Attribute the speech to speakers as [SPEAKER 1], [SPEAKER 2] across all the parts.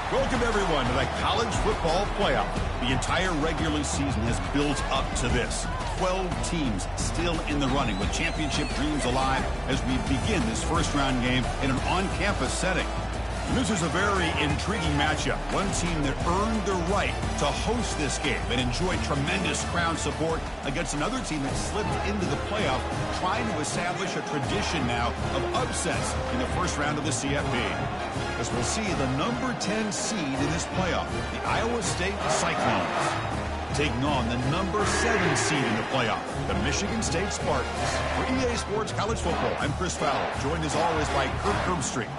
[SPEAKER 1] Welcome, everyone, to the college football playoff. The entire regular season has built up to this. 12 teams still in the running with championship dreams alive as we begin this first-round game in an on-campus setting. This is a very intriguing matchup. One team that earned the right to host this game and enjoyed tremendous crowd support against another team that slipped into the playoff, trying to establish a tradition now of upsets in the first round of the CFB. As we'll see the number 10 seed in this playoff, the Iowa State Cyclones, taking on the number 7 seed in the playoff, the Michigan State Spartans. For EA Sports College Football, I'm Chris Fowler, joined as always by Kirk Herbstreit.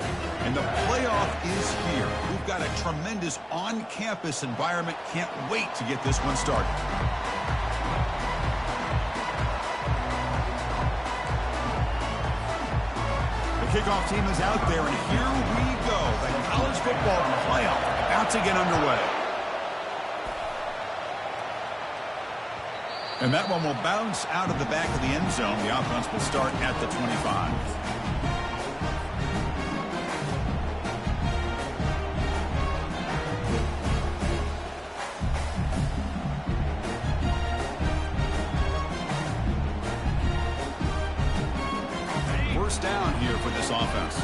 [SPEAKER 1] And the playoff is here. We've got a tremendous on-campus environment. Can't wait to get this one started. The kickoff team is out there, and here we go. The college football playoff about to get underway. And that one will bounce out of the back of the end zone. The offense will start at the 25. First down here for this offense.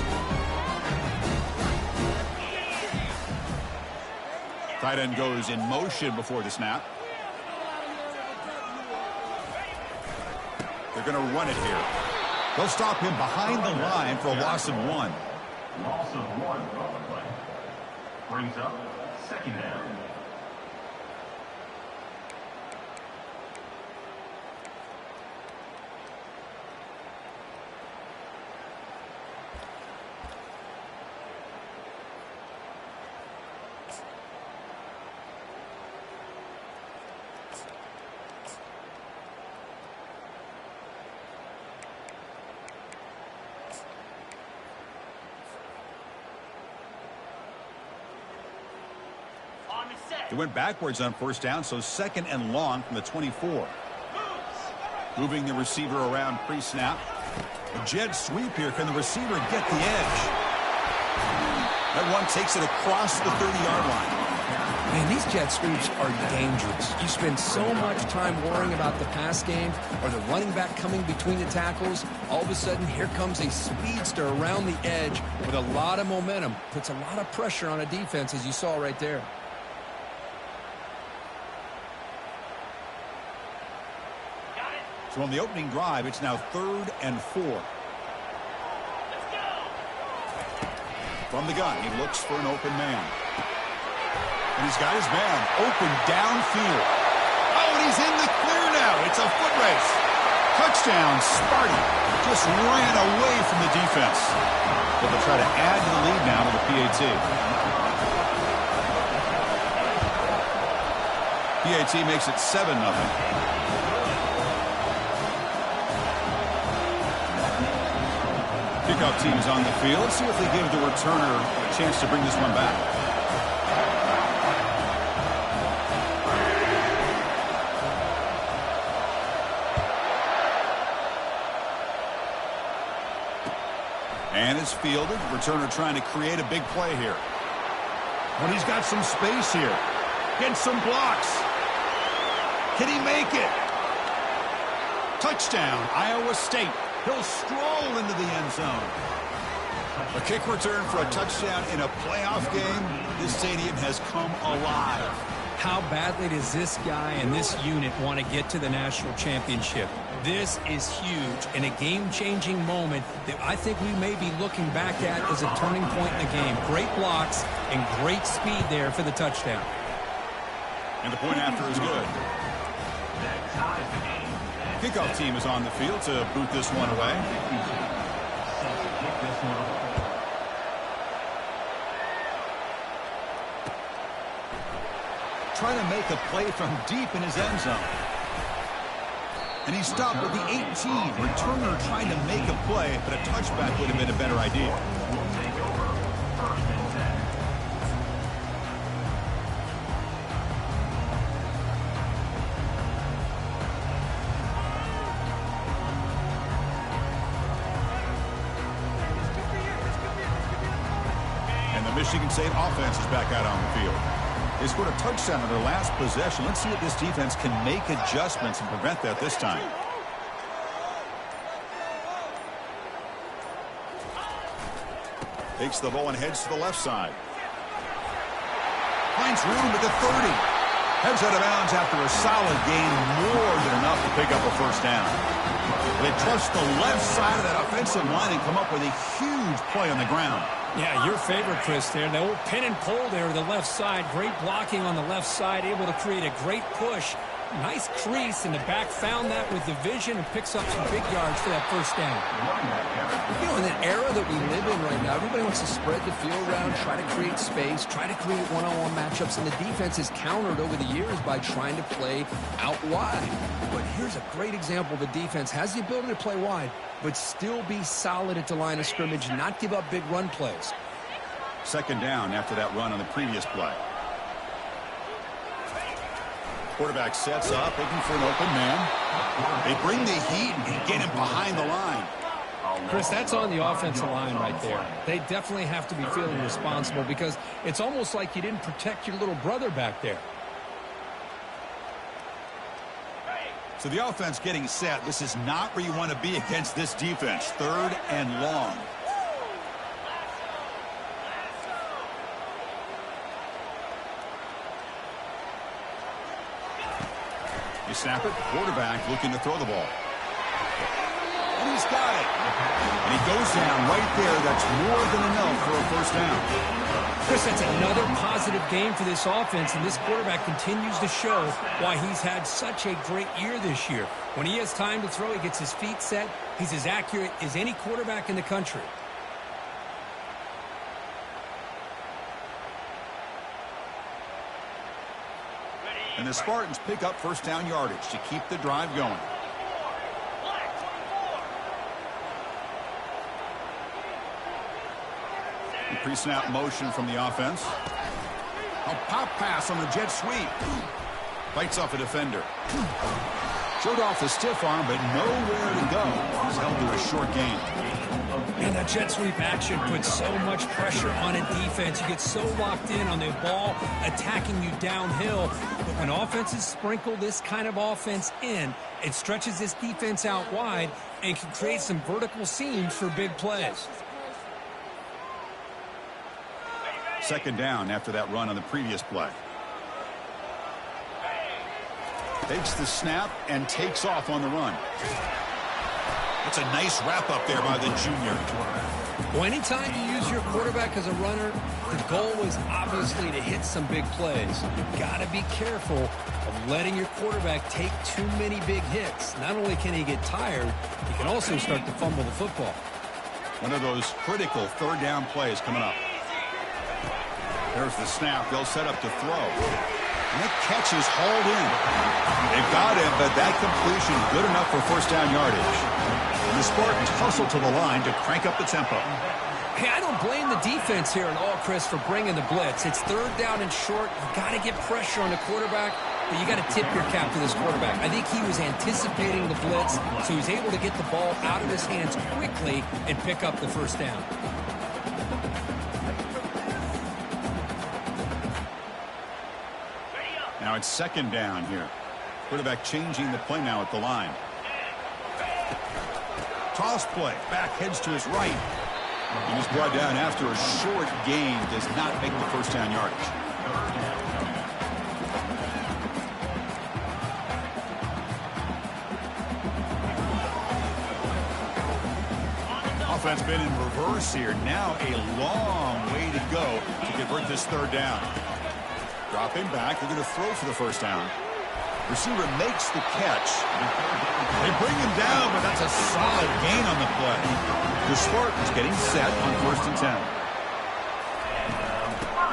[SPEAKER 1] Tight end goes in motion before the snap. They're going to run it here. They'll stop him behind the line for a loss of 1.
[SPEAKER 2] Loss of 1 on the play. Brings up second down.
[SPEAKER 1] They went backwards on first down, so second and long from the 24. Moving the receiver around pre-snap. A jet sweep here. Can the receiver get the edge? That one takes it across the 30-yard line.
[SPEAKER 3] Man, these jet sweeps are dangerous. You spend so much time worrying about the pass game or the running back coming between the tackles. All of a sudden, here comes a speedster around the edge with a lot of momentum. Puts a lot of pressure on a defense, as you saw right there.
[SPEAKER 1] So on the opening drive, it's now 3rd and 4.
[SPEAKER 2] Let's go.
[SPEAKER 1] From the gun, he looks for an open man. And he's got his man open downfield. Oh, and he's in the clear now. It's a foot race. Touchdown, Sparty. Just ran away from the defense. But they'll try to add to the lead now with a PAT. PAT makes it 7-0. Kickoff team is on the field. Let's see if they give the returner a chance to bring this one back. And it's fielded. Returner trying to create a big play here. But he's got some space here. Gets some blocks. Can he make it? Touchdown, Iowa State. He'll stroll into the end zone. A kick return for a touchdown in a playoff game. This stadium has come alive.
[SPEAKER 3] How badly does this guy and this unit want to get to the national championship? This is huge and a game-changing moment that I think we may be looking back at as a turning point in the game. Great blocks and great speed there for the touchdown.
[SPEAKER 1] And the point after is good.
[SPEAKER 2] That ties the game.
[SPEAKER 1] Kickoff team is on the field to boot this one away. Trying to make a play from deep in his end zone. And he stopped with the 18. Returner trying to make a play, but a touchback would have been a better idea.
[SPEAKER 2] We'll take over 1st and 10.
[SPEAKER 1] Michigan State offense is back out on the field. They scored a touchdown on their last possession. Let's see if this defense can make adjustments and prevent that this time. Takes the ball and heads to the left side. Finds room at the 30. Heads out of bounds after a solid gain, more than enough to pick up a first down. They trust the left side of that offensive line and come up with a huge play on the ground.
[SPEAKER 4] Yeah, your favorite, Chris, there. The old pin and pull there to the left side. Great blocking on the left side, able to create a great push. Nice crease, and the back found that with the vision and picks up some big yards for that first down.
[SPEAKER 3] You know, in the era that we live in right now, everybody wants to spread the field around, try to create space, try to create one-on-one matchups, and the defense has countered over the years by trying to play out wide. But here's a great example. The defense has the ability to play wide, but still be solid at the line of scrimmage, not give up big run plays.
[SPEAKER 1] Second down after that run on the previous play. Quarterback sets up, looking for an open man. They bring the heat and get him behind the line.
[SPEAKER 4] Chris, that's on the offensive line right there. They definitely have to be feeling responsible because it's almost like you didn't protect your little brother back there.
[SPEAKER 1] So the offense getting set. This is not where you want to be against this defense. Third and long. You snap it. Quarterback looking to throw the ball. And he's got it. And he goes down right there. That's more than enough for a first down.
[SPEAKER 4] Chris, that's another positive game for this offense, and this quarterback continues to show why he's had such a great year this year. When he has time to throw, he gets his feet set. He's as accurate as any quarterback in the country.
[SPEAKER 1] And the Spartans pick up first down yardage to keep the drive going. Pre-snap motion from the offense. A pop pass on the jet sweep. Bites off a defender. Showed off the stiff arm, but nowhere to go. He's held to a short gain.
[SPEAKER 4] And that jet sweep action puts so much pressure on a defense. You get so locked in on the ball attacking you downhill. But when offenses sprinkle this kind of offense in, it stretches this defense out wide and can create some vertical seams for big plays.
[SPEAKER 1] Second down after that run on the previous play. Takes the snap and takes off on the run. That's a nice wrap-up there by the junior.
[SPEAKER 3] Well, anytime you use your quarterback as a runner, the goal is obviously to hit some big plays. You've got to be careful of letting your quarterback take too many big hits. Not only can he get tired, he can also start to fumble the football.
[SPEAKER 1] One of those critical third down plays coming up. There's the snap. They'll set up to throw. And that catch is hauled in. They've got him, but that completion good enough for first down yardage. And the Spartans hustle to the line to crank up the tempo.
[SPEAKER 3] Hey, I don't blame the defense here at all, Chris, for bringing the blitz. It's third down and short. You got to get pressure on the quarterback, but you got to tip your cap to this quarterback. I think he was anticipating the blitz, so he's able to get the ball out of his hands quickly and pick up the first down.
[SPEAKER 1] Now it's second down here. Quarterback changing the play now at the line. Toss play. Back heads to his right. He was brought down after a short gain. Does not make the first down yardage. Offense been in reverse here. Now a long way to go to convert this third down. Dropping back. They're going to throw for the first down. Receiver makes the catch. They bring him down, but that's a solid gain on the play. The Spartans getting set on first and 10.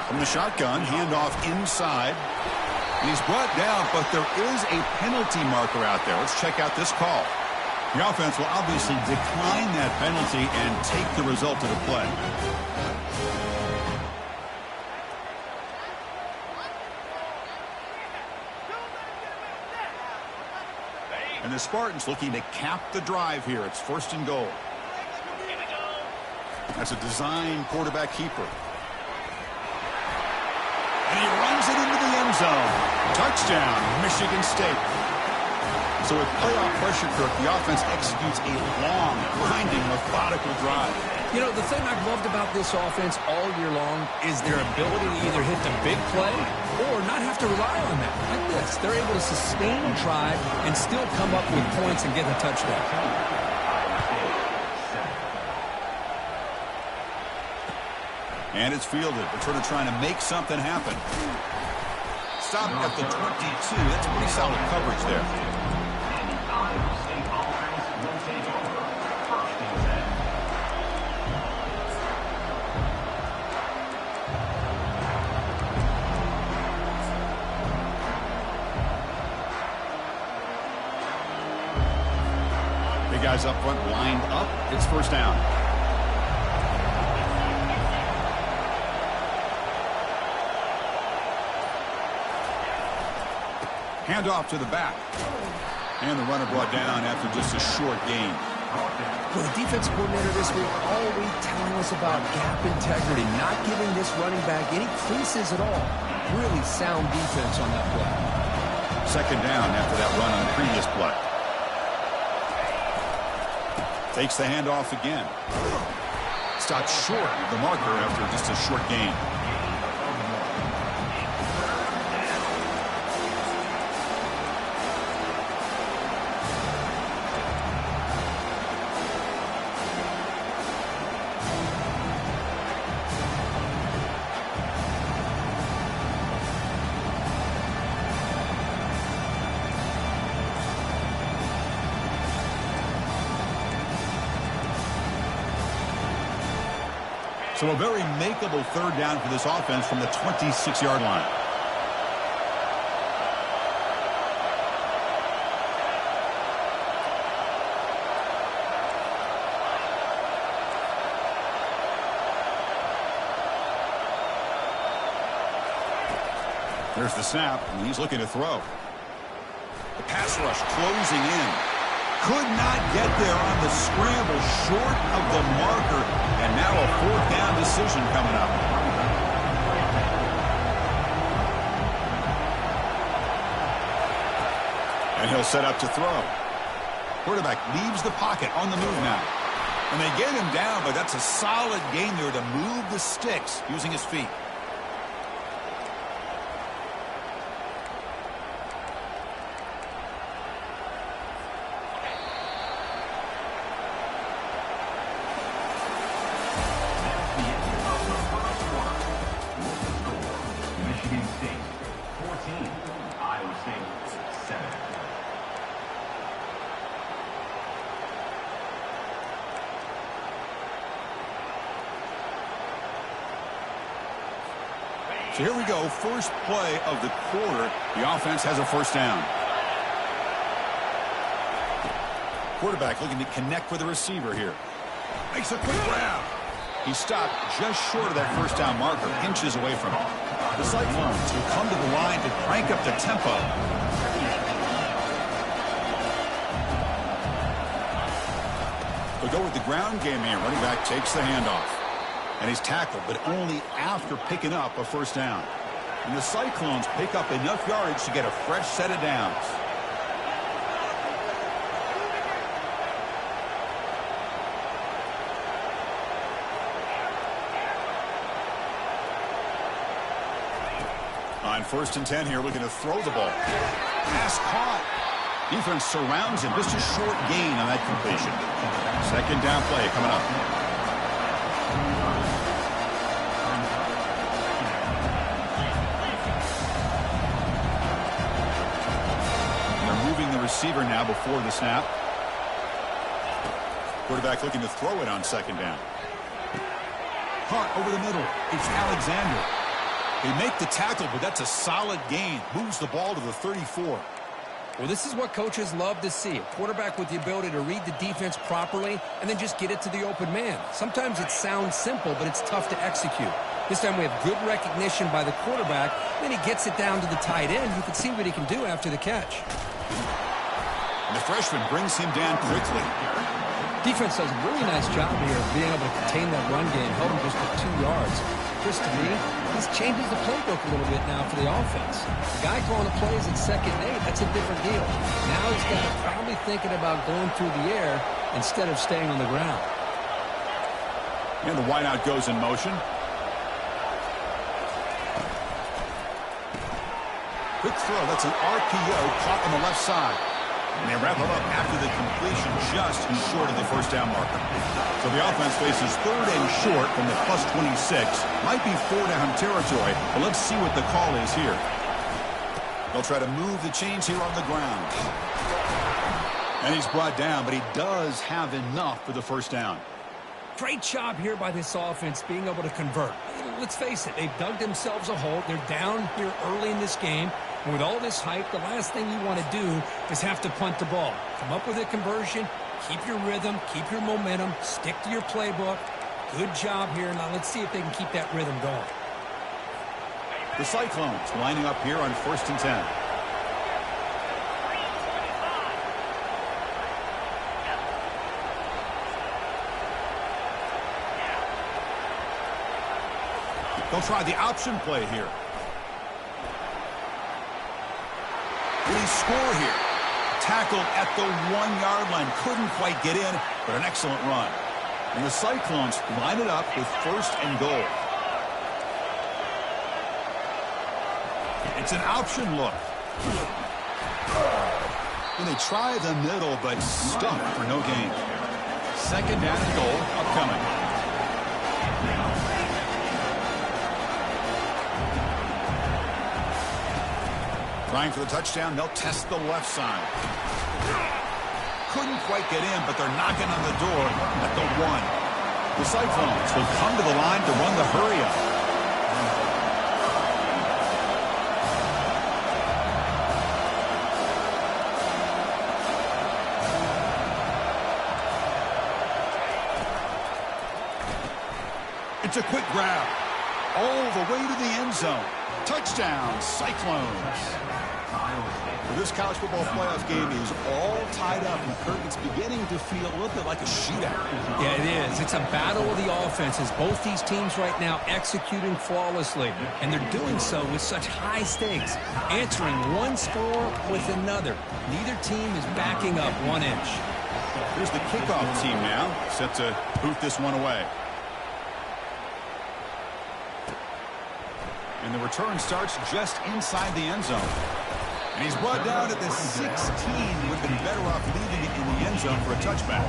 [SPEAKER 1] From the shotgun, handoff inside. And he's brought down, but there is a penalty marker out there. Let's check out this call. The offense will obviously decline that penalty and take the result of the play. And the Spartans looking to cap the drive here. It's first and goal. That's a design quarterback keeper. And he runs it into the end zone. Touchdown, Michigan State. So with playoff pressure, Kirk, the offense executes a long, grinding, methodical drive.
[SPEAKER 3] You know, the thing I've loved about this offense all year long is their ability to either hit the big play or not have to rely on that. Like this, they're able to sustain a drive and still come up with points and get a touchdown.
[SPEAKER 1] And it's fielded. They're sort of trying to make something happen. Stop at the 22. That's pretty solid coverage there. Big guys up front lined up. It's first down. Handoff to the back. And the runner brought down after just a short gain.
[SPEAKER 3] Well, the defensive coordinator this week all week telling us about gap integrity, not giving this running back any creases at all. Really sound defense on that play.
[SPEAKER 1] Second down after that run on the previous play. Takes the handoff again. Stopped short of the marker after just a short gain. So a very makeable third down for this offense from the 26-yard line. There's the snap, and he's looking to throw. The pass rush closing in. Could not get there on the scramble, short of the marker, and now a fourth down decision coming up. And he'll set up to throw. Quarterback leaves the pocket on the move now. And they get him down, but that's a solid gain there to move the sticks using his feet. So here we go, first play of the quarter. The offense has a first down. Quarterback looking to connect with the receiver here. Makes a quick grab. He stopped just short of that first down marker, inches away from it. The Cyclones will come to the line to crank up the tempo. They'll go with the ground game here. Running back takes the handoff. And he's tackled, but only after picking up a first down. And the Cyclones pick up enough yardage to get a fresh set of downs. On 1st and 10 here, looking to throw the ball. Pass caught. Defense surrounds him. Just a short gain on that completion. Second down play coming up. Receiver now before the snap. Quarterback looking to throw it on second down. Caught over the middle. It's Alexander. They make the tackle, but that's a solid gain. Moves the ball to the 34.
[SPEAKER 3] Well, this is what coaches love to see. A quarterback with the ability to read the defense properly and then just get it to the open man. Sometimes it sounds simple, but it's tough to execute. This time we have good recognition by the quarterback. Then he gets it down to the tight end. You can see what he can do after the catch.
[SPEAKER 1] And the freshman brings him down quickly.
[SPEAKER 3] Defense does a really nice job here of being able to contain that run game, held him just for 2 yards. Chris, to me, this changes the playbook a little bit now for the offense. The guy calling the plays at 2nd and 8, that's a different deal. Now he's got to probably thinking about going through the air instead of staying on the ground.
[SPEAKER 1] And the wideout goes in motion. Quick throw. That's an RPO caught on the left side. And they wrap it up after the completion just short of the first down marker. So the offense faces 3rd and short from the plus 26. Might be 4-down territory, but let's see what the call is here. They'll try to move the chains here on the ground. And he's brought down, but he does have enough for the first down.
[SPEAKER 4] Great job here by this offense being able to convert. Let's face it, they've dug themselves a hole. They're down here early in this game. And with all this hype, the last thing you want to do is have to punt the ball. Come up with a conversion, keep your rhythm, keep your momentum, stick to your playbook. Good job here. Now let's see if they can keep that rhythm going.
[SPEAKER 1] The Cyclones lining up here on 1st and 10. They'll try the option play here. Will he score here? Tackled at the 1-yard line. Couldn't quite get in, but an excellent run. And the Cyclones line it up with 1st and goal. It's an option look. And they try the middle, but stuck for no gain. 2nd down and goal upcoming. Trying for the touchdown, they'll test the left side. Couldn't quite get in, but they're knocking on the door at the 1. The Cyclones will come to the line to run the hurry-up. It's a quick grab. All the way to the end zone. Touchdown, Cyclones. Well, this college football playoff game is all tied up, and Kirk, it's beginning to feel a little bit like a shootout.
[SPEAKER 4] Yeah, it is. It's a battle of the offenses. Both these teams right now executing flawlessly, and they're doing so with such high stakes, answering one score with another. Neither team is backing up 1 inch.
[SPEAKER 1] Here's the kickoff team now, set to boot this one away. And the return starts just inside the end zone. And he's brought down at the 16. Would have been better off leaving it in the end zone for a touchback.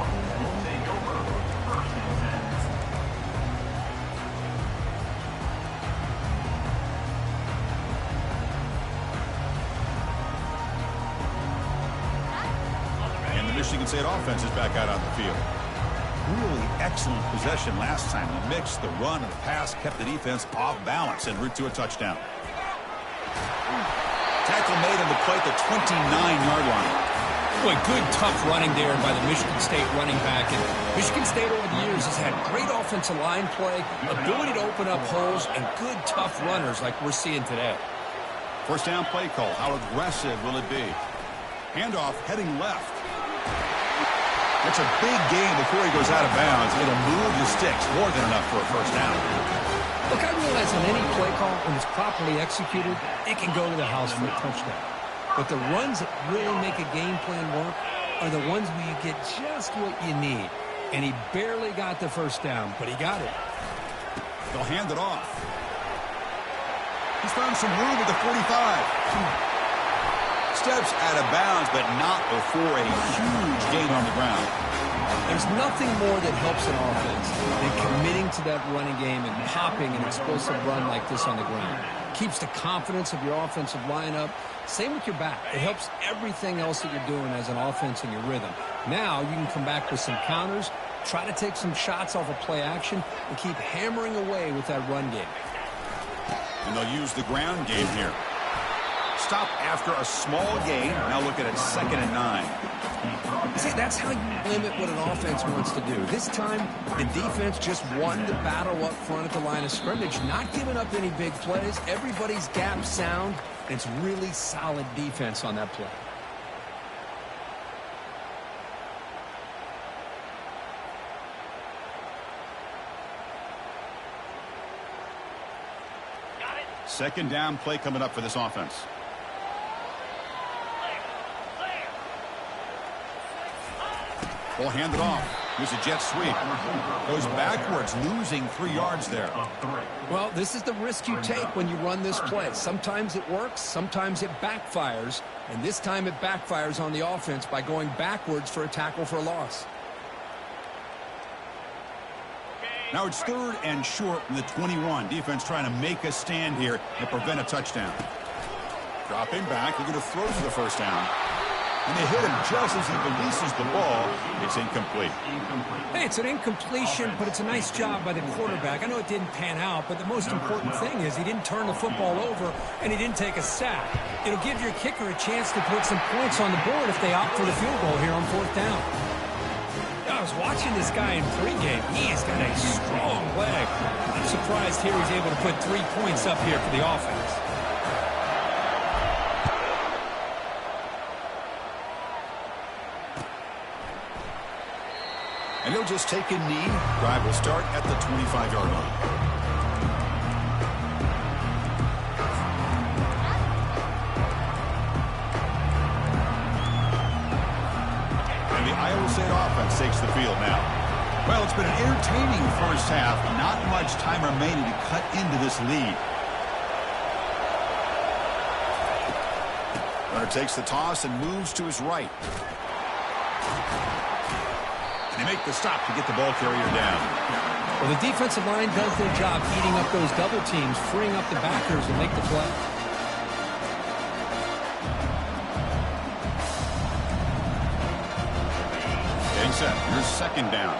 [SPEAKER 1] And the Michigan State offense is back out on the field. Really excellent possession last time. The mix, the run, and the pass kept the defense off balance en route to a touchdown. Tackle made on the play at the 29-yard line.
[SPEAKER 4] Boy, good tough running there by the Michigan State running back. And Michigan State over the years has had great offensive line play, ability to open up holes, and good tough runners like we're seeing today.
[SPEAKER 1] First down play call. How aggressive will it be? Handoff heading left. That's a big gain before he goes out of bounds. It'll move the sticks. More than enough for a first down.
[SPEAKER 4] Look, I realize on any play call, when it's properly executed, it can go to the house for a touchdown. But the runs that really make a game plan work are the ones where you get just what you need. And he barely got the first down, but he got it.
[SPEAKER 1] They'll hand it off. He's found some room at the 45. Steps out of bounds, but not before a huge gain on the ground.
[SPEAKER 3] There's nothing more that helps an offense than committing to that running game and popping an explosive run like this on the ground. Keeps the confidence of your offensive lineup. Same with your back. It helps everything else that you're doing as an offense in your rhythm. Now you can come back with some counters, try to take some shots off of play action, and keep hammering away with that run game.
[SPEAKER 1] And they'll use the ground game here. Stop after a small gain. Now looking at 2nd and 9.
[SPEAKER 3] See, that's how you limit what an offense wants to do. This time, the defense just won the battle up front at the line of scrimmage, not giving up any big plays. Everybody's gap sound. It's really solid defense on that play.
[SPEAKER 1] Second down play coming up for this offense. Ball handed off. Here's a jet sweep. Goes backwards, losing 3 yards there.
[SPEAKER 3] Well, this is the risk you take when you run this play. Sometimes it works, sometimes it backfires, and this time it backfires on the offense by going backwards for a tackle for a loss.
[SPEAKER 1] Now it's 3rd and short from the 21. Defense trying to make a stand here and prevent a touchdown. Dropping back, they're going to throw for the first down. And they hit him just as he releases the ball. It's incomplete.
[SPEAKER 4] Hey, it's an incompletion, but it's a nice job by the quarterback. I know it didn't pan out, but the most important thing is he didn't turn the football over and he didn't take a sack. It'll give your kicker a chance to put some points on the board if they opt for the field goal here on 4th down. I was watching this guy in pregame. He has got a strong leg. I'm surprised here he's able to put 3 points up here for the offense.
[SPEAKER 1] And he'll just take a knee. Drive will start at the 25-yard line. And the Iowa State offense takes the field now. Well, it's been an entertaining first half. Not much time remaining to cut into this lead. Runner takes the toss and moves to his right. They make the stop to get the ball carrier down.
[SPEAKER 4] Well, the defensive line does their job eating up those double teams, freeing up the backers to make the play.
[SPEAKER 1] Getting set. Here's 2nd down.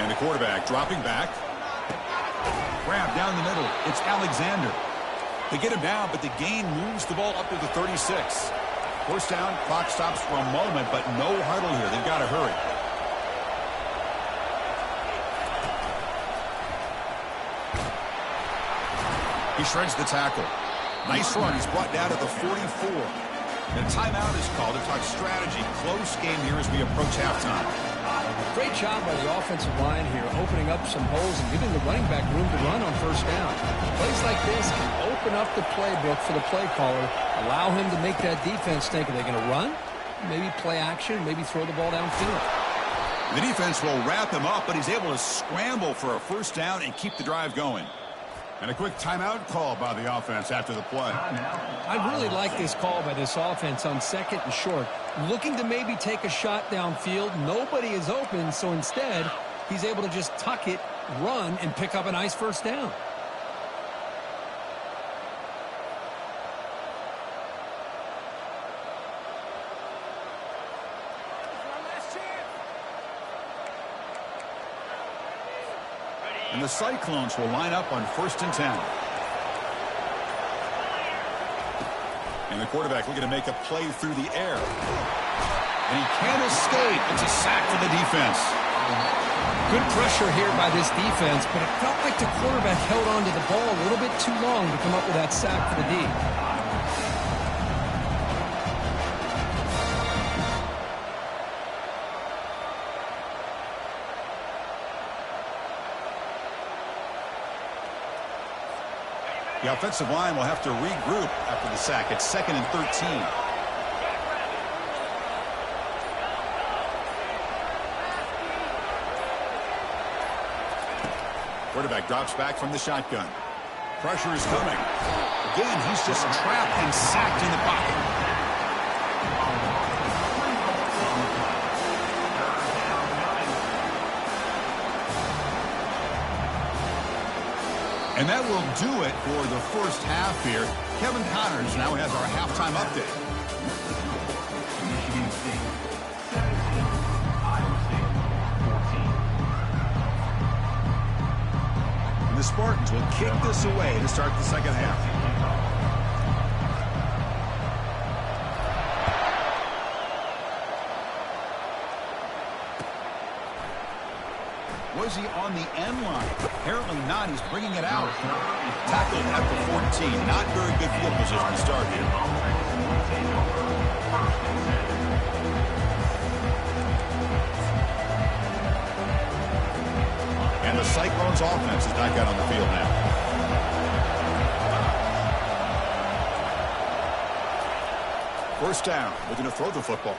[SPEAKER 1] And the quarterback dropping back. Grab down the middle. It's Alexander. They get him down, but the gain moves the ball up to the 36. First down, clock stops for a moment, but no huddle here. They've got to hurry. He shreds the tackle. Nice run. He's brought down at the 44. And a timeout is called to talk strategy. Close game here as we approach halftime.
[SPEAKER 3] Great job by the offensive line here, opening up some holes and giving the running back room to run on first down. Plays like this can open up the playbook for the play caller, allow him to make that defense think, are they going to run? Maybe play action, maybe throw the ball downfield.
[SPEAKER 1] The defense will wrap him up, but he's able to scramble for a first down and keep the drive going. And a quick timeout call by the offense after the play.
[SPEAKER 4] I really like this call by this offense on 2nd and short. Looking to maybe take a shot downfield. Nobody is open, so instead, he's able to just tuck it, run, and pick up a nice first down.
[SPEAKER 1] And the Cyclones will line up on 1st and 10. And the quarterback looking to make a play through the air. And he can't escape. It's a sack for the defense.
[SPEAKER 4] Good pressure here by this defense, but it felt like the quarterback held on to the ball a little bit too long to come up with that sack for the D.
[SPEAKER 1] The offensive line will have to regroup after the sack. It's 2nd and 13. Quarterback drops back from the shotgun. Pressure is coming. Again, he's just trapped and sacked in the pocket. And that will do it for the first half here. Kevin Connors now has our halftime update.
[SPEAKER 2] Michigan State 17, Iowa State 14.
[SPEAKER 1] And the Spartans will kick this away to start the second half. Was he on the end line? Apparently not. He's bringing it out. Tackled at the 14. Not very good field position to start here. offense is back out on the field now. First down. Looking to throw the football.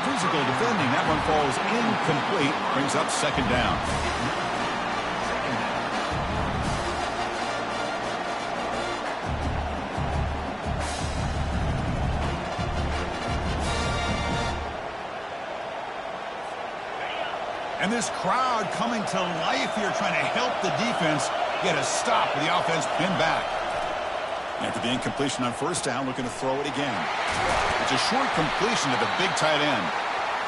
[SPEAKER 1] Physical defending. That one falls incomplete. Brings up second down. And this crowd coming to life here, trying to help the defense get a stop with the offense pinned back. After the incompletion on first down, looking to throw it again. It's a short completion to the big tight end.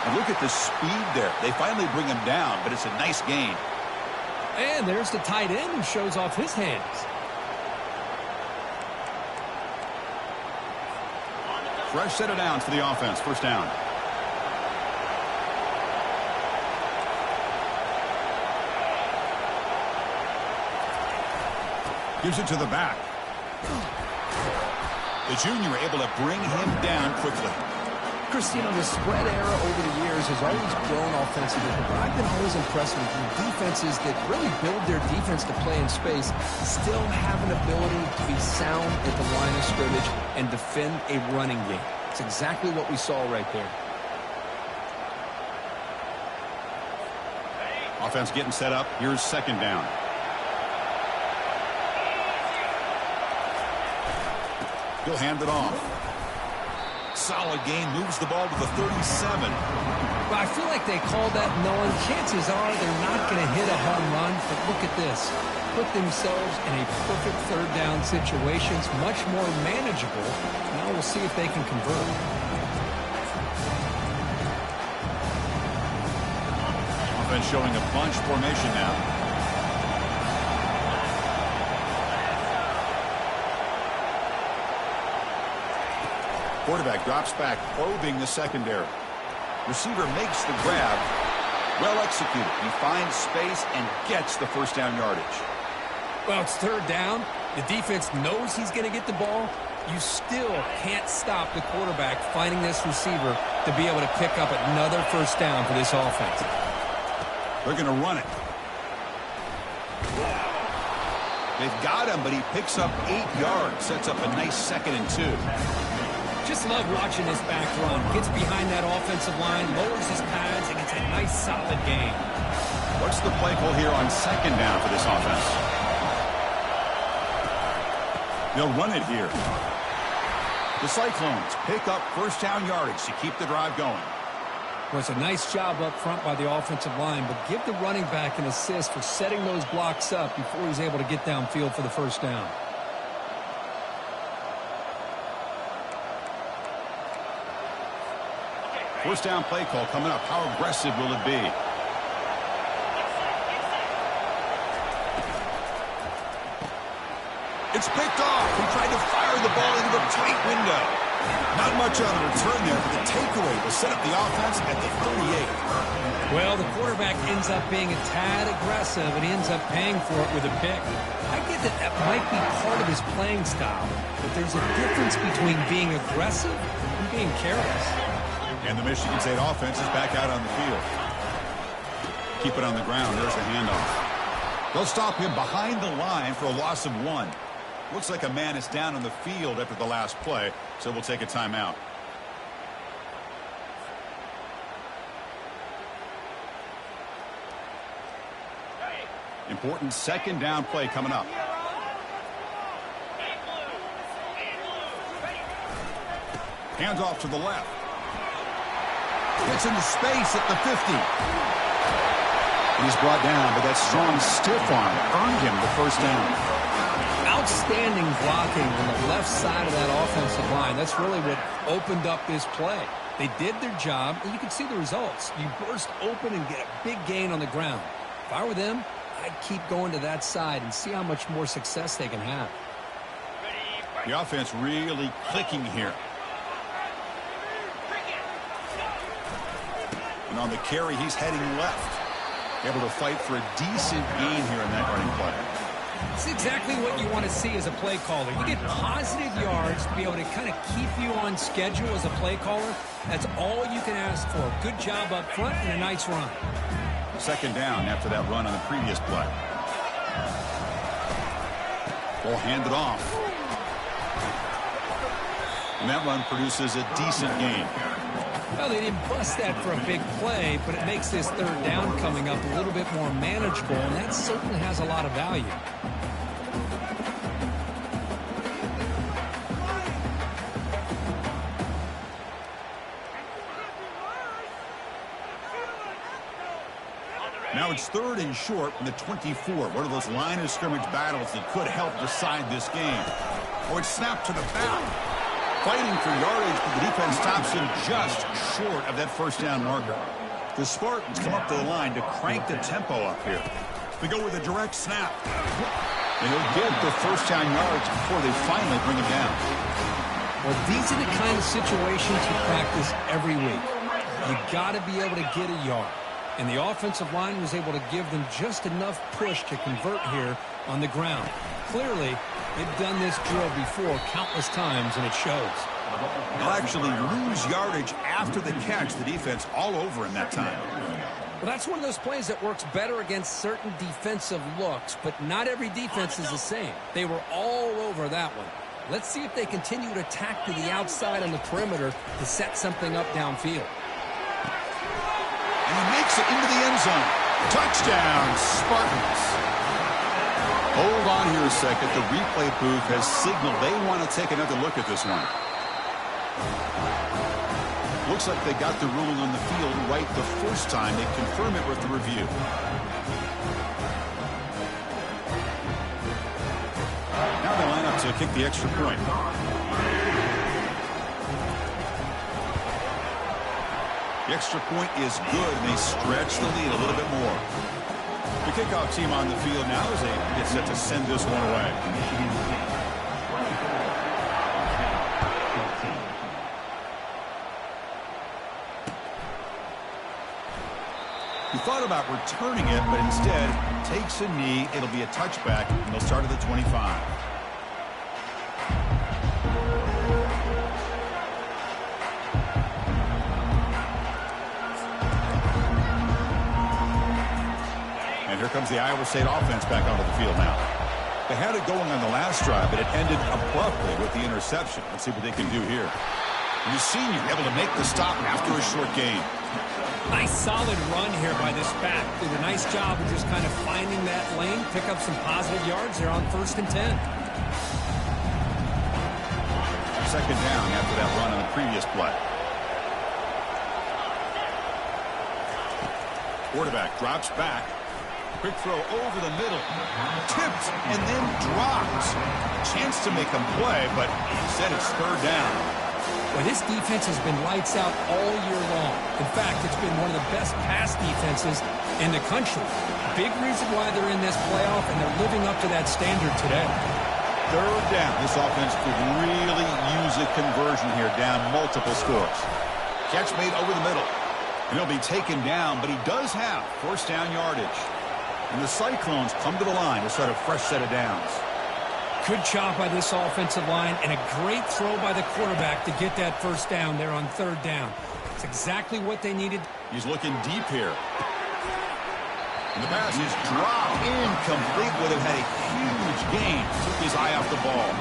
[SPEAKER 1] And look at the speed there. They finally bring him down, but it's a nice gain.
[SPEAKER 4] And there's the tight end who shows off his hands.
[SPEAKER 1] Fresh set of downs for the offense. First down. Gives it to the back. The junior able to bring him down quickly.
[SPEAKER 3] Christina, the spread era over the years has always grown offensively, but I've been always impressed with defenses that really build their defense to play in space, still have an ability to be sound at the line of scrimmage and defend a running game. It's exactly what we saw right there.
[SPEAKER 1] Offense getting set up. Here's second down. He'll hand it off. Solid gain, moves the ball to the 37.
[SPEAKER 4] But I feel like they called that knowing chances are they're not going to hit a home run. But look at this. Put themselves in a perfect third down situation. It's much more manageable. Now we'll see if they can convert.
[SPEAKER 1] Offense showing a bunch formation now. Quarterback drops back, probing the secondary. Receiver makes the grab. Well executed. He finds space and gets the first down yardage.
[SPEAKER 4] Well, it's third down. The defense knows he's going to get the ball. You still can't stop the quarterback finding this receiver to be able to pick up another first down for this offense.
[SPEAKER 1] They're going to run it. They've got him, but he picks up 8 yards. Sets up a nice 2nd and 2.
[SPEAKER 4] Just love watching this back run. Gets behind that offensive line, lowers his pads, and gets a nice solid gain.
[SPEAKER 1] What's the play call here on second down for this offense? They'll run it here. The Cyclones pick up first down yardage to keep the drive going.
[SPEAKER 4] Well, it's a nice job up front by the offensive line, but give the running back an assist for setting those blocks up before he's able to get downfield for the first down.
[SPEAKER 1] First down play call coming up. How aggressive will it be? It's picked off. He tried to fire the ball into the tight window. Not much on the return there, but the takeaway will set up the offense at the 38.
[SPEAKER 4] Well, the quarterback ends up being a tad aggressive, and he ends up paying for it with a pick. I get that that might be part of his playing style, but there's a difference between being aggressive and being careless.
[SPEAKER 1] And the Michigan State offense is back out on the field. Keep it on the ground. There's the handoff. They'll stop him behind the line for a loss of 1. Looks like a man is down on the field after the last play, so we'll take a timeout. Important second down play coming up. Hands off to the left. Gets into space at the 50. And he's brought down, but that strong stiff arm earned him the first down.
[SPEAKER 4] Outstanding blocking on the left side of that offensive line. That's really what opened up this play. They did their job, and you can see the results. You burst open and get a big gain on the ground. If I were them, I'd keep going to that side and see how much more success they can have.
[SPEAKER 1] The offense really clicking here. And on the carry, he's heading left. Able to fight for a decent gain here in that running play.
[SPEAKER 4] It's exactly what you want to see as a play caller. You get positive yards to be able to kind of keep you on schedule as a play caller. That's all you can ask for. Good job up front and a nice run.
[SPEAKER 1] Second down after that run on the previous play. Ball handed off. And that run produces a decent gain.
[SPEAKER 4] Well, they didn't bust that for a big play, but it makes this third down coming up a little bit more manageable, and that certainly has a lot of value.
[SPEAKER 1] Now it's third and short from the 24. One of those line of scrimmage battles that could help decide this game. Oh, it's snapped to the back. Fighting for yardage, but the defense stops him just short of that first down marker. The Spartans come up to the line to crank the tempo up here. They go with a direct snap. And he'll get the first down yards before they finally bring him down.
[SPEAKER 4] Well, these are the kind of situations you practice every week. You got to be able to get a yard. And the offensive line was able to give them just enough push to convert here on the ground. Clearly, they've done this drill before countless times, and it shows.
[SPEAKER 1] They'll actually lose yardage after the catch. The defense all over him that time.
[SPEAKER 4] Well, that's one of those plays that works better against certain defensive looks, but not every defense is the same. They were all over that one. Let's see if they continue to attack to the outside on the perimeter to set something up downfield.
[SPEAKER 1] And he makes it into the end zone. Touchdown, Spartans. Hold on here a second. The replay booth has signaled they want to take another look at this one. Looks like they got the ruling on the field right the first time. They confirm it with the review. Now they line up to kick the extra point. The extra point is good, and they stretch the lead a little bit more. The kickoff team on the field now as they get set to send this one away. He thought about returning it, but instead takes a knee. It'll be a touchback, and they'll start at the 25. Here comes the Iowa State offense back onto the field now. They had it going on the last drive, but it ended abruptly with the interception. Let's see what they can do here. And the senior able to make the stop after a short gain.
[SPEAKER 4] Nice solid run here by this back. Did a nice job of just kind of finding that lane, pick up some positive yards there on 1st and 10.
[SPEAKER 1] Second down after that run on the previous play. Quarterback drops back. Quick throw over the middle. Tipped and then dropped. Chance to make him play, but instead it's third down.
[SPEAKER 4] Well, this defense has been lights out all year long. In fact, it's been one of the best pass defenses in the country. Big reason why they're in this playoff, and they're living up to that standard today.
[SPEAKER 1] Third down. This offense could really use a conversion here, down multiple scores. Catch made over the middle. And he'll be taken down, but he does have first down yardage. And the Cyclones come to the line to start a fresh set of downs.
[SPEAKER 4] Good job by this offensive line, and a great throw by the quarterback to get that first down there on third down. It's exactly what they needed.
[SPEAKER 1] He's looking deep here. And the pass is dropped incomplete. Would have had a huge gain. Took his eye off the ball.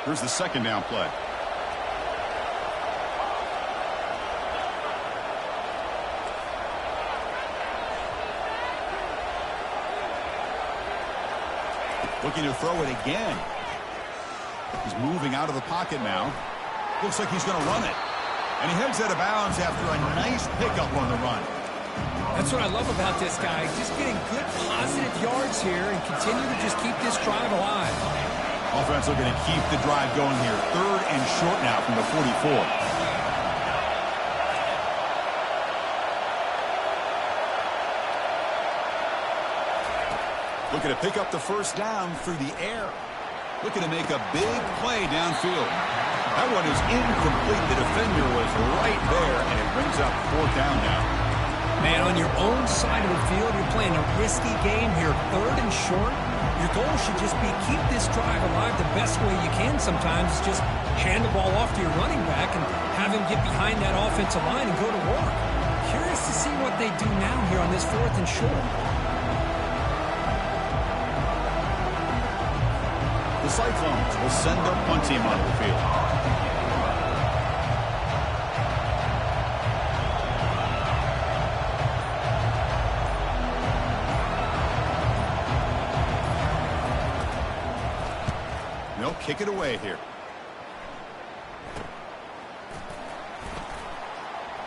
[SPEAKER 1] Here's the second down play. Looking to throw it again. He's moving out of the pocket now. Looks like he's going to run it. And he heads out of bounds after a nice pickup on the run.
[SPEAKER 4] That's what I love about this guy. Just getting good positive yards here and continue to just keep this drive alive.
[SPEAKER 1] Offense looking to keep the drive going here. Third and short now from the 44. Looking to pick up the first down through the air. Looking to make a big play downfield. That one is incomplete. The defender was right there, and it brings up fourth down now.
[SPEAKER 4] Man, on your own side of the field, you're playing a risky game here, 3rd and short. Your goal should just be keep this drive alive the best way you can sometimes. Just hand the ball off to your running back and have him get behind that offensive line and go to work. Curious to see what they do now here on this 4th and short.
[SPEAKER 1] The Cyclones will send their punt team onto the field. They'll kick it away here.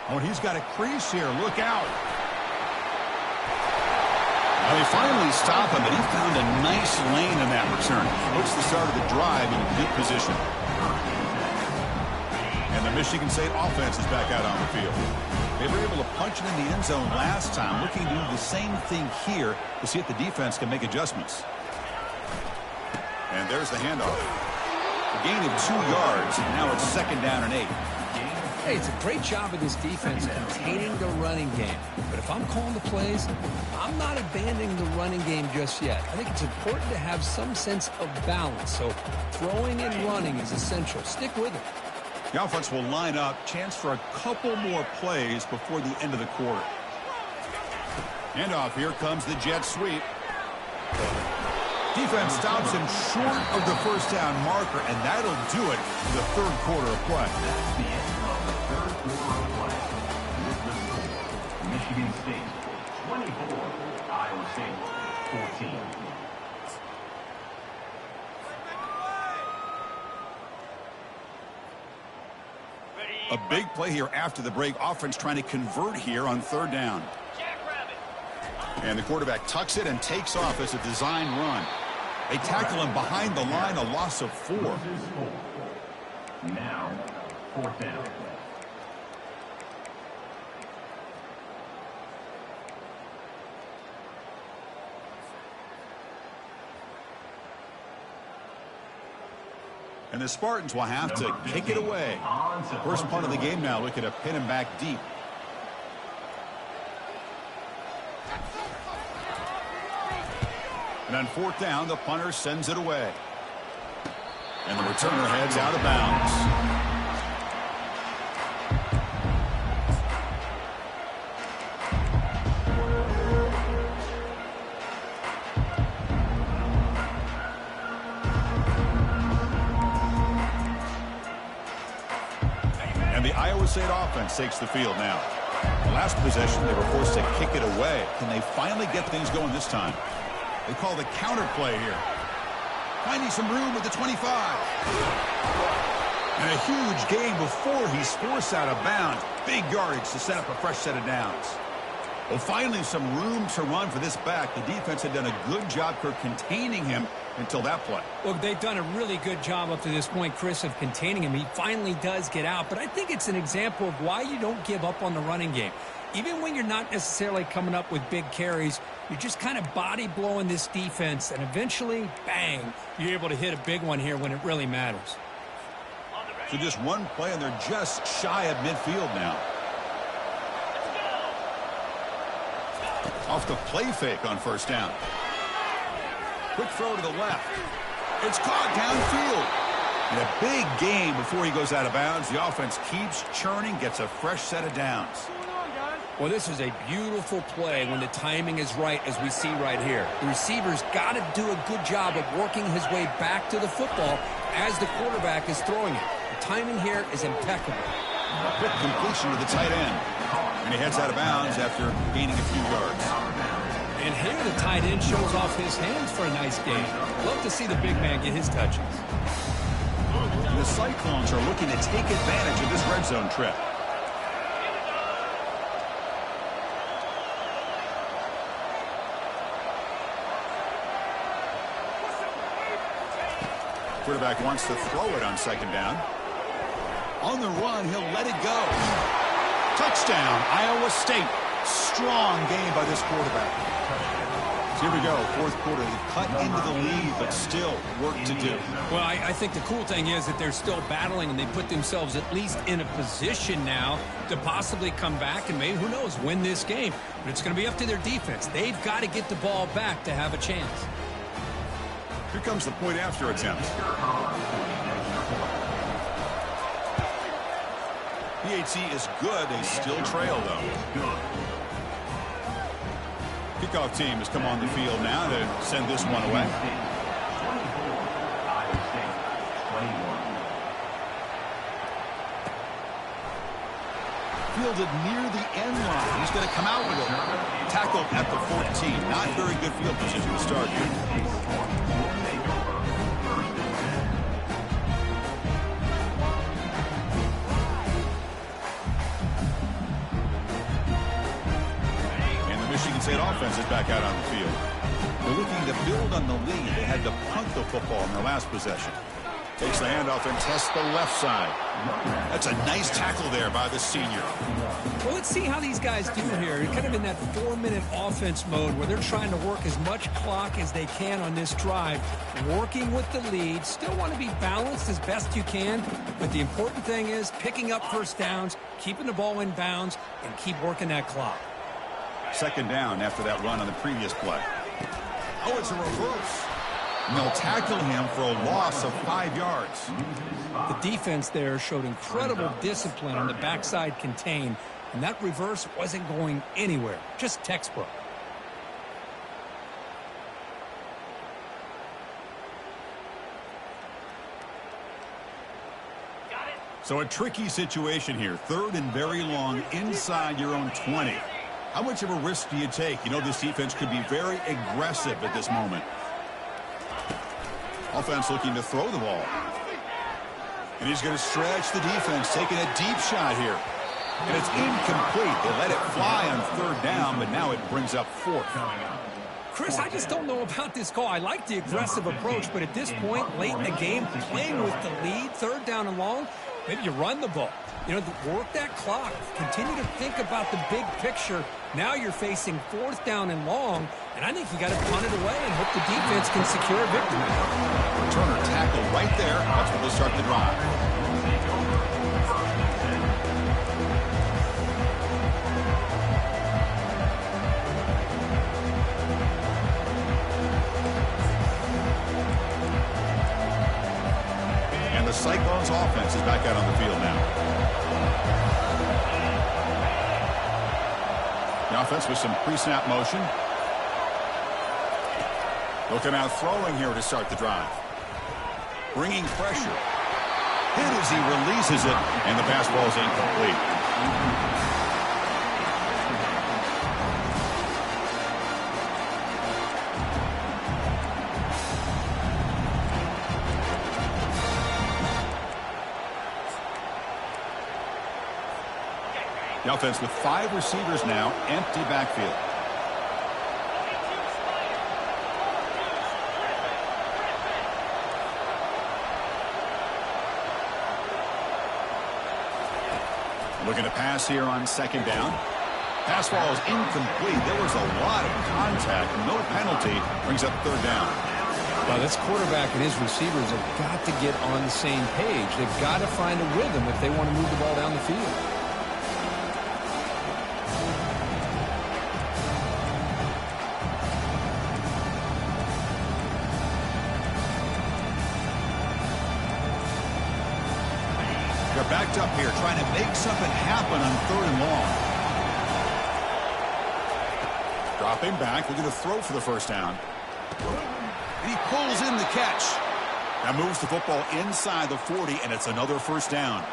[SPEAKER 1] Oh, and he's got a crease here. Look out. Well, they finally stop him, and he found a nice lane in that return. Puts the start of the drive in good position. And the Michigan State offense is back out on the field. They were able to punch it in the end zone last time, looking to do the same thing here to see if the defense can make adjustments. And there's the handoff. A gain of 2 yards, and now it's 2nd down and 8.
[SPEAKER 3] Hey, it's a great job of this defense containing the running game. But if I'm calling the plays, I'm not abandoning the running game just yet. I think it's important to have some sense of balance. So throwing and running is essential. Stick with it.
[SPEAKER 1] The offense will line up. Chance for a couple more plays before the end of the quarter. Handoff. Here comes the jet sweep. Defense stops him short of the 1st down marker, and that'll do it for the 3rd quarter of play.
[SPEAKER 2] That's the end of the 3rd quarter of play. With the score, Michigan State 24, Iowa State 14.
[SPEAKER 1] A big play here after the break. Offense trying to convert here on 3rd down. And the quarterback tucks it and takes off as a design run. They tackle him behind the line, a loss of 4.
[SPEAKER 2] Now, 4th down.
[SPEAKER 1] And the Spartans will have to kick it away. First punt of the game now, looking to pin him back deep. And on 4th down, the punter sends it away. And the returner heads out of bounds. And the Iowa State offense takes the field now. The last possession, they were forced to kick it away. Can they finally get things going this time? They call the counter play here. Finding some room with the 25. And a huge gain before he's forced out of bounds. Big yardage to set up a fresh set of downs. Well, finally some room to run for this back. The defense had done a good job for containing him until that play.
[SPEAKER 4] Well, they've done a really good job up to this point, Chris, of containing him. He finally does get out, but I think it's an example of why you don't give up on the running game. Even when you're not necessarily coming up with big carries, you're just kind of body blowing this defense, and eventually, bang, you're able to hit a big one here when it really matters.
[SPEAKER 1] So just one play, and they're just shy of midfield now. Off the play fake on 1st down. Quick throw to the left. It's caught downfield. And a big gain before he goes out of bounds. The offense keeps churning, gets a fresh set of downs.
[SPEAKER 3] Well, this is a beautiful play when the timing is right, as we see right here. The receiver's got to do a good job of working his way back to the football as the quarterback is throwing it. The timing here is impeccable.
[SPEAKER 1] A quick completion to the tight end. And he heads out of bounds after gaining a few yards.
[SPEAKER 4] And here the tight end shows off his hands for a nice gain. Love to see the big man get his touches.
[SPEAKER 1] The Cyclones are looking to take advantage of this red zone trip. Quarterback wants to throw it on 2nd down. On the run, he'll let it go. Touchdown, Iowa State. Strong game by this quarterback. Here we go, fourth quarter. They cut into the lead, but still work to do.
[SPEAKER 4] Well, I think the cool thing is that they're still battling, and they put themselves at least in a position now to possibly come back and maybe, who knows, win this game. But it's going to be up to their defense. They've got to get the ball back to have a chance.
[SPEAKER 1] Here comes the point after attempt. PAT is good. They still trail, though. Kickoff team has come on the field now to send this one away. Fielded near the end line. He's going to come out with it. Tackle at the 14. Not very good field position to start here. Michigan State offense is back out on the field. They're looking to build on the lead. They had to punt the football in their last possession. Takes the handoff and tests the left side. That's a nice tackle there by the senior.
[SPEAKER 4] Well, let's see how these guys do here. You're kind of in that 4-minute offense mode where they're trying to work as much clock as they can on this drive, working with the lead. Still want to be balanced as best you can, but the important thing is picking up first downs, keeping the ball in bounds, and keep working that clock.
[SPEAKER 1] Second down after that run on the previous play. Oh, it's a reverse. And they'll tackle him for a loss of 5 yards.
[SPEAKER 4] The defense there showed incredible discipline on the backside contain, and that reverse wasn't going anywhere. Just textbook.
[SPEAKER 1] So a tricky situation here. Third and very long inside your own 20. How much of a risk do you take? You know this defense could be very aggressive at this moment. Offense looking to throw the ball. And he's going to stretch the defense, taking a deep shot here. And it's incomplete. They let it fly on third down, but now it brings up fourth.
[SPEAKER 4] Chris, I just don't know about this call. I like the aggressive approach, but at this point, late in the game, playing with the lead, third down and long, maybe you run the ball. You know, work that clock. Continue to think about the big picture. Now you're facing fourth down and long, and I think you got to punt it away and hope the defense can secure a victory.
[SPEAKER 1] Returner tackle right there. That's where they'll start the drive. And the Cyclones offense is back out on the field now. The offense with some pre-snap motion. Looking out throwing here to start the drive. Bringing pressure. Hit as he releases it, and the pass ball is incomplete. The offense with 5 receivers now, empty backfield. Looking to pass here on second down. Pass ball is incomplete. There was a lot of contact. No penalty. Brings up third down.
[SPEAKER 3] Well, this quarterback and his receivers have got to get on the same page. They've got to find a rhythm if they want to move the ball down the field.
[SPEAKER 1] They're backed up here, trying to make something happen on third and long. Dropping back, looking to throw for the first down. And he pulls in the catch. That moves the football inside the 40, and it's another first down.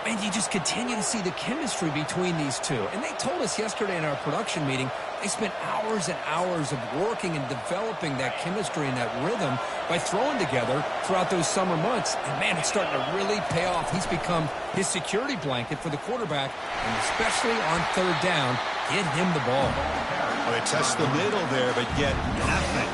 [SPEAKER 3] And you just continue to see the chemistry between these two. And they told us yesterday in our production meeting, they spent hours and hours of working and developing that chemistry and that rhythm by throwing together throughout those summer months. And, man, it's starting to really pay off. He's become his security blanket for the quarterback, and especially on third down, get him the ball.
[SPEAKER 1] Well, they test the middle there, but get nothing.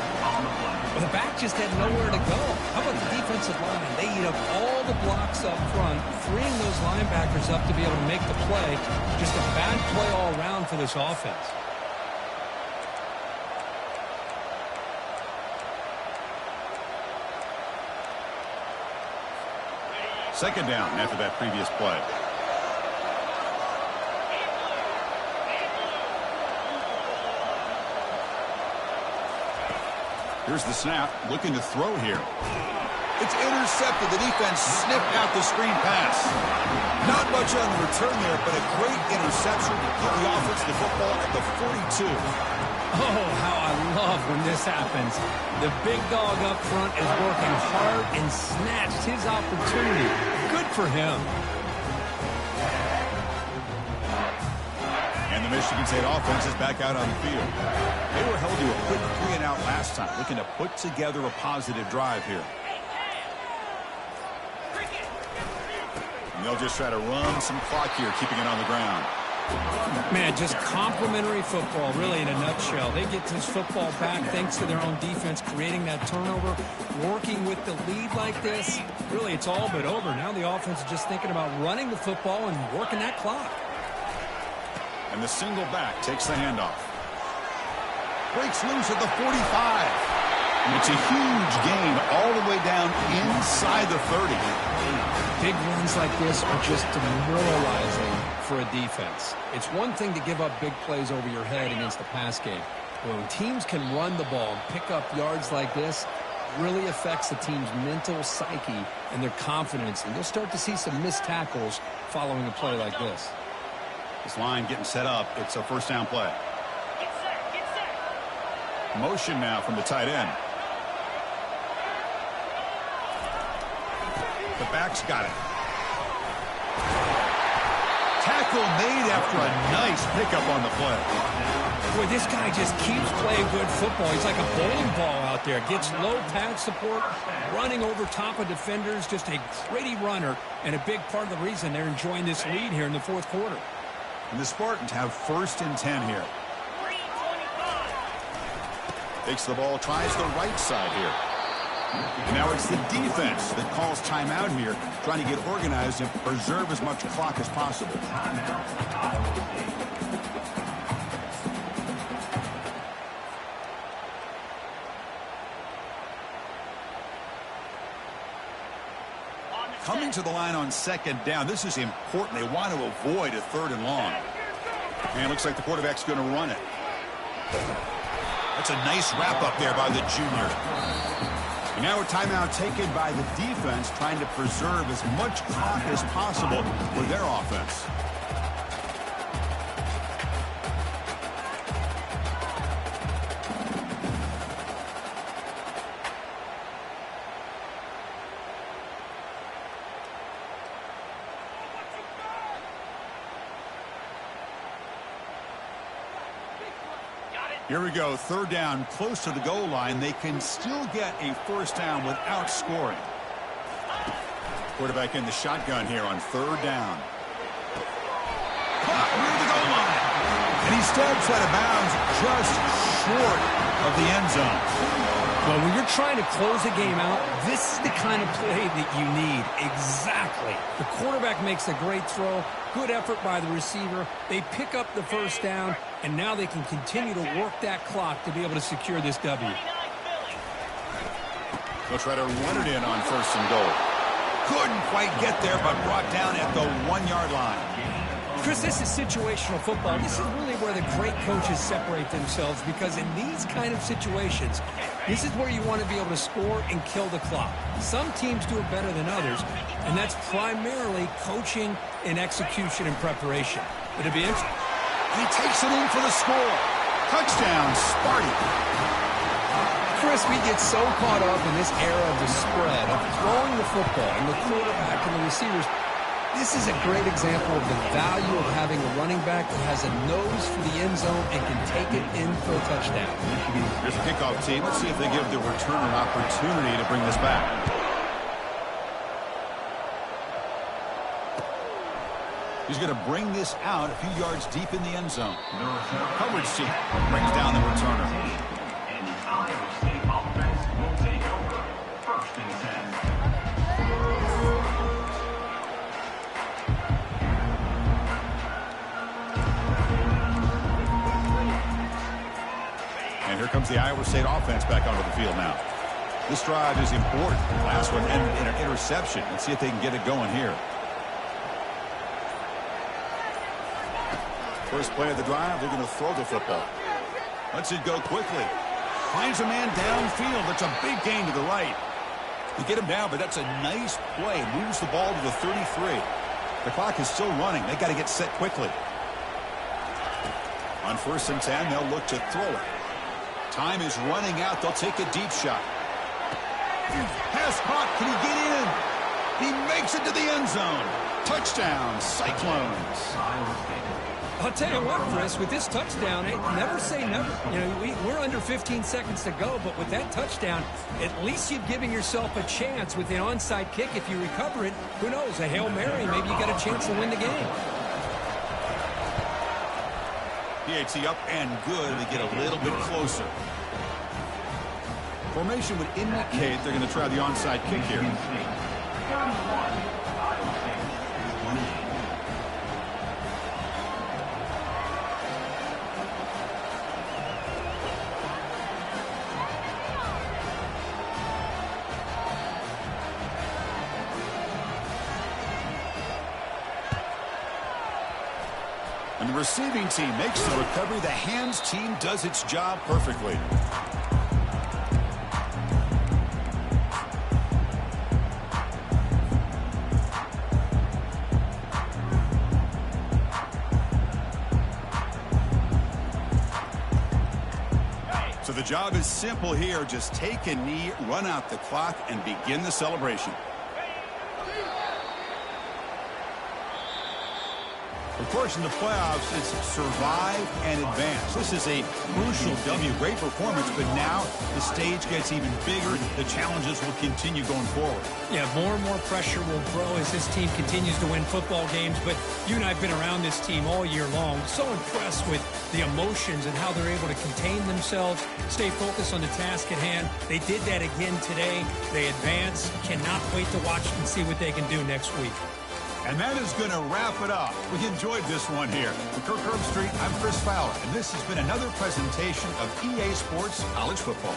[SPEAKER 3] Well, the back just had nowhere to go. How about the defensive line? They eat up all the blocks up front, freeing those linebackers up to be able to make the play. Just a bad play all around for this offense.
[SPEAKER 1] Second down after that previous play. Here's the snap, looking to throw here. It's intercepted. The defense sniffed out the screen pass. Not much on the return there, but a great interception to give the offense the football at the 42.
[SPEAKER 4] Oh, how I love when this happens. The big dog up front is working hard and snatched his opportunity. Good for him.
[SPEAKER 1] And the Michigan State offense is back out on the field. They were held to a quick 3-and-out last time, looking to put together a positive drive here. And they'll just try to run some clock here, keeping it on the ground.
[SPEAKER 4] Man, just complimentary football, really, in a nutshell. They get this football back thanks to their own defense, creating that turnover, working with the lead like this. Really, it's all but over. Now the offense is just thinking about running the football and working that clock.
[SPEAKER 1] And the single back takes the handoff. Breaks loose at the 45. And it's a huge gain all the way down inside the 30.
[SPEAKER 4] Big runs like this are just demoralizing for a defense. It's one thing to give up big plays over your head against the pass game. But when teams can run the ball and pick up yards like this, it really affects the team's mental psyche and their confidence. And you'll start to see some missed tackles following a play like this.
[SPEAKER 1] This line getting set up. It's a first down play. Motion now from the tight end. The back's got it. Tackle made after a nice pickup on the play.
[SPEAKER 4] Boy, this guy just keeps playing good football. He's like a bowling ball out there. Gets low pad support, running over top of defenders. Just a gritty runner, and a big part of the reason they're enjoying this lead here in the fourth quarter.
[SPEAKER 1] And the Spartans have 1st and 10 here. Takes the ball, tries the right side here. And now it's the defense that calls timeout here, trying to get organized and preserve as much clock as possible. Coming to the line on 2nd down. This is important. They want to avoid a 3rd and long. And it looks like the quarterback's going to run it. That's a nice wrap up there by the junior. And now a timeout taken by the defense, trying to preserve as much clock as possible for their offense. Here we go, 3rd down, close to the goal line. They can still get a first down without scoring. Quarterback in the shotgun here on 3rd down. Caught near the goal line. And he steps out of bounds just short of the end zone.
[SPEAKER 4] Well, when you're trying to close a game out, this is the kind of play that you need. Exactly. The quarterback makes a great throw. Good effort by the receiver. They pick up the first down, and now they can continue to work that clock to be able to secure this W.
[SPEAKER 1] They'll try to run it in on 1st and goal. Couldn't quite get there, but brought down at the 1-yard line.
[SPEAKER 4] Chris, this is situational football. This is really where the great coaches separate themselves, because in these kind of situations, this is where you want to be able to score and kill the clock. Some teams do it better than others, and that's primarily coaching and execution and preparation. It'll be interesting.
[SPEAKER 1] He takes it in for the score. Touchdown, Sparty.
[SPEAKER 3] Chris, we get so caught up in this era of the spread, of throwing the football, and the quarterback and the receivers. This is a great example of the value of having a running back that has a nose for the end zone and can take it in for a touchdown.
[SPEAKER 1] Here's a kickoff team. Let's see if they give the returner an opportunity to bring this back. He's going to bring this out a few yards deep in the end zone. Coverage team brings down the returner.
[SPEAKER 2] And the Iowa State offense will take over. 1st and 10.
[SPEAKER 1] And here comes the Iowa State offense back onto the field now. This drive is important. Last one ended in an interception. Let's see if they can get it going here. First play of the drive, they're going to throw the football. Lets it go quickly. Finds a man downfield. That's a big gain to the right. You get him down, but that's a nice play. Moves the ball to the 33. The clock is still running. They got to get set quickly. On 1st and 10, they'll look to throw it. Time is running out. They'll take a deep shot. Pass caught. Can he get in? He makes it to the end zone. Touchdown, Cyclones.
[SPEAKER 4] I'll tell you what, Chris, with this touchdown, never say never. You know, we're under 15 seconds to go, but with that touchdown, at least you're giving yourself a chance with the onside kick. If you recover it, who knows, a Hail Mary, maybe you got a chance to win the game.
[SPEAKER 1] PAT up and good. They get a little bit closer. Formation would indicate they're going to try the onside kick here. And the receiving team makes the recovery. The hands team does its job perfectly. So the job is simple here. Just take a knee, run out the clock, and begin the celebration. Of course, in the playoffs, it's survive and advance. This is a crucial W. Great performance, but now the stage gets even bigger. The challenges will continue going forward.
[SPEAKER 4] Yeah, more and more pressure will grow as this team continues to win football games. But you and I have been around this team all year long. So impressed with the emotions and how they're able to contain themselves, stay focused on the task at hand. They did that again today. They advance. Cannot wait to watch and see what they can do next week.
[SPEAKER 1] And that is going to wrap it up. We enjoyed this one here. For Kirk Herbstreit, I'm Chris Fowler, and this has been another presentation of EA Sports College Football.